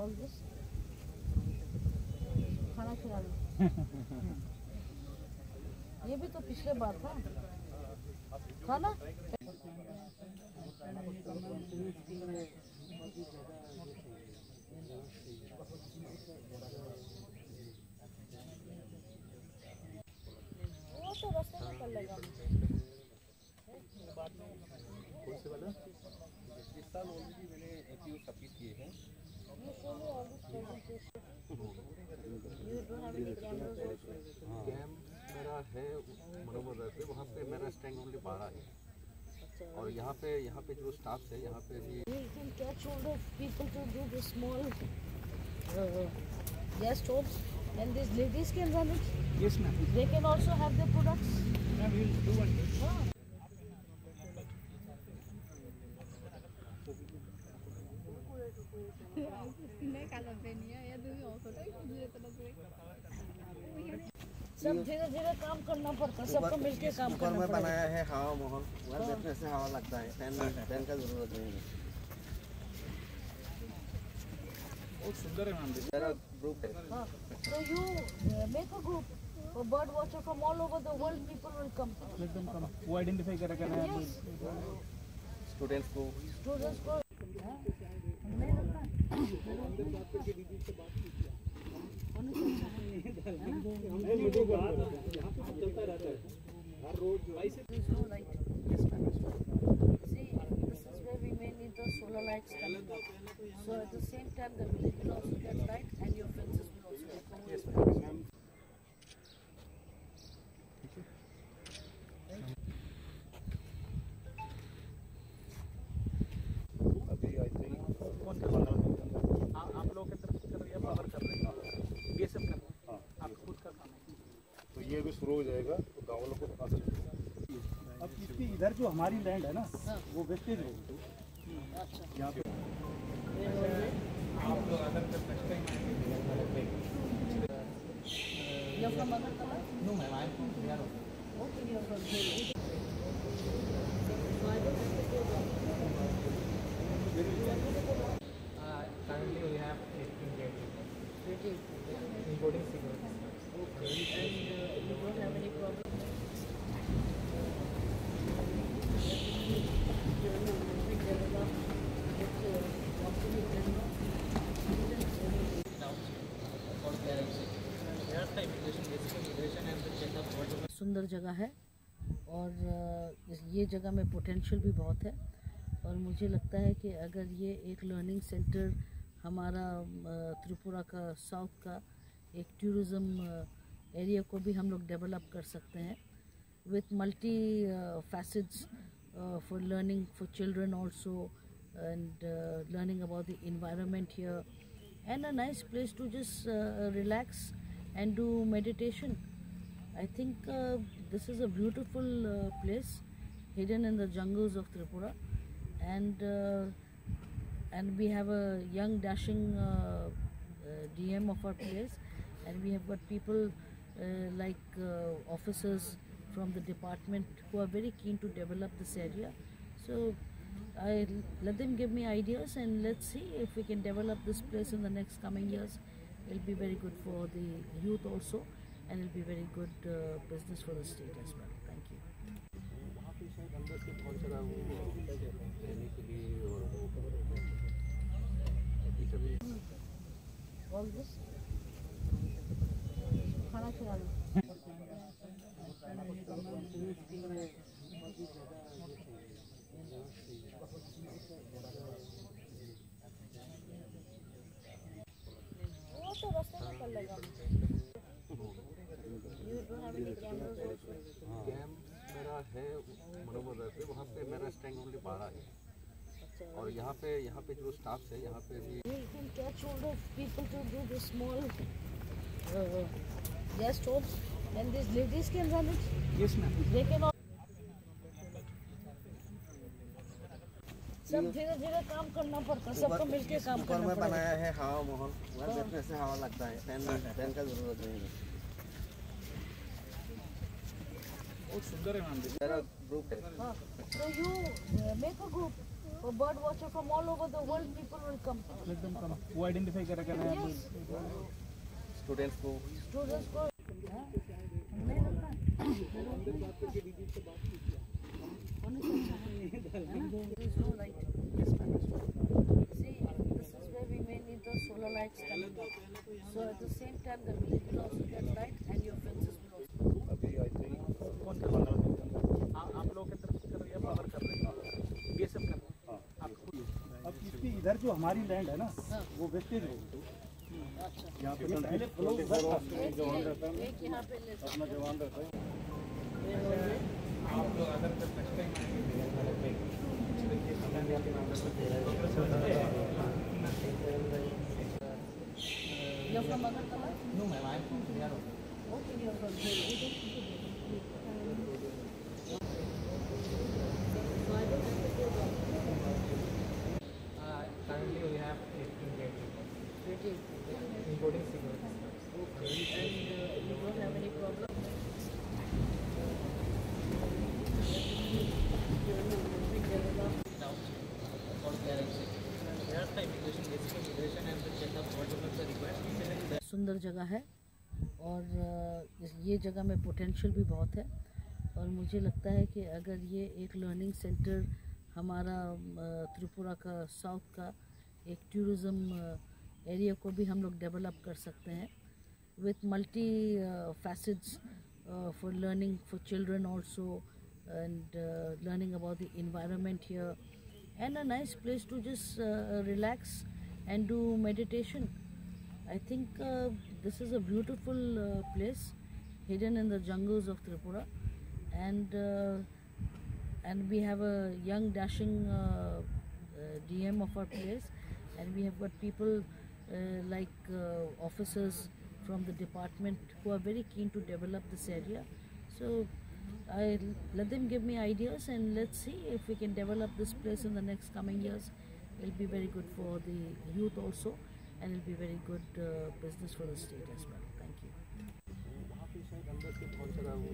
All this खाना खिला लो। ये भी तो पिछले बार था खाना। वो तो रास्ते में कर लेगा। कौन से वाला? इस साल ऑलरेडी मैंने APO सबमिट किए हैं। You show me all this presentation. You don't have any cameras also. कैम मेरा है मनोहर पे, वहाँ पे मेरा स्टैंड ओनली 12 है। और यहाँ पे जो स्टाफ है यहाँ पे भी। You can catch hold of people to do the small gas stoves, and these ladies can run it. Yes, ma'am. They can also have their products. Ma'am, we'll do one day. सब धीरे धीरे काम करना पड़ता है, सबको मिलके काम करना में पड़ता बनाया है हवा माहौल, वहाँ बैठने से हवा लगता है, फैन का जरूरत नहीं है। बहुत सुंदर है मैम। मेरा ग्रुप है। हाँ, so you make a group for bird watcher from all over the world. People will come. Let them come. वो आइडेंटिफाई करेगा ना Yes. स्टूडेंट्स को Students को नहीं लगता। There's no light. See, this is where we may need the solar lights coming up. So at the same time, the village will also get light, and your fences will also get light. Yes, ma'am. अभी I think कौन कर रहा है? आप लोगों की तरफ से कर रहे हैं, बाहर कर रहे हैं, BSF कर रहे हैं। आप खुद का काम है। तो ये भी शुरू हो जाएगा तो गाँव वालों को पता चलेगा। अब इसकी इधर जो हमारी लैंड है ना, वो वेस्टेज है। अच्छा। यहाँ पे You're from Agartala? No, ma'am, I'm from Bihar. Okay, you're from Delhi. So I don't have to go down. Currently we have 18 Pretty. including cigarettes. Okay. And you don't have any problem? सुंदर जगह है और ये जगह में potential भी बहुत है और मुझे लगता है कि अगर ये एक लर्निंग सेंटर हमारा त्रिपुरा का साउथ का एक टूरिज़्म एरिया को भी हम लोग डेवलप कर सकते हैं with multi facets for learning for children also and learning about the environment here and a nice place to just relax and do meditation. I think this is a beautiful place hidden in the jungles of Tripura and we have a young dashing DM of our place and we have got people like officers from the department who are very keen to develop this area. So I let them give me ideas and let's see if we can develop this place in the next coming years. It will be very good for the youth also and it will be very good business for the state as well. Thank you. वहाँ पे शायद अंदर से बहुत सारा वो रहने के लिए और वो All this खाना खिला लो। वो तो रास्ते में कर लेगा। You don't have any cameras also. कैम मेरा है मनोहर पे, वहाँ पे मेरा स्टैंड ओनली 12 है। और यहाँ पे जो स्टाफ है यहाँ पे भी। You can catch hold of people to do the small gas stoves, and these ladies can run it. Yes, ma'am. They can. सब धीरे धीरे काम करना पड़ता है, सबको मिलके काम ऊपर करना में पड़ता है। बनाया है हवा माहौल, वहाँ बैठने से हवा लगता है, फैन का जरूरत नहीं है। बहुत सुंदर है मैम। मेरा ग्रुप है। हाँ, so you make a group For bird watcher from all over the world, people will come. एकदम कम वो आइडेंटिफाई करेगा ना Yes. स्टूडेंट्स को Students go. हाँ, नहीं लगता है? There is no light. See, this is where we may need the solar lights coming up. So at the same time, the village will also get light and your fences will also. कौन करवाना है आप लोगों की तरफ से कर रहे हैं पावर कर रहे हैं बीएसएफ कर रहे हैं आप खुद अब इसकी इधर जो हमारी लैंड है ना वो वेस्टेज हो यहाँ पे पहले फ्लो एक यहाँ पे ले अपना जवान रहता है आप लोग अगर next time You're from Agartala? No ma'am I am from Bihar Okay, you're from here. So I don't have to go down. currently we have 18 people including security Okay, and you don't have any problem? सुंदर जगह है और ये जगह में potential भी बहुत है और मुझे लगता है कि अगर ये एक लर्निंग सेंटर हमारा त्रिपुरा का साउथ का एक टूरिज़्म एरिया को भी हम लोग डेवलप कर सकते हैं with multi facets for learning for children also and learning about the environment here and a nice place to just relax and do meditation. I think this is a beautiful place hidden in the jungles of Tripura and we have a young dashing DM of our place and we have got people like officers from the department who are very keen to develop this area. So I let them give me ideas and let's see if we can develop this place in the next coming years. It will be very good for the youth also and it will be very good business for the state as well. Thank you. वहाँ पे शायद अंदर से बहुत सारा वो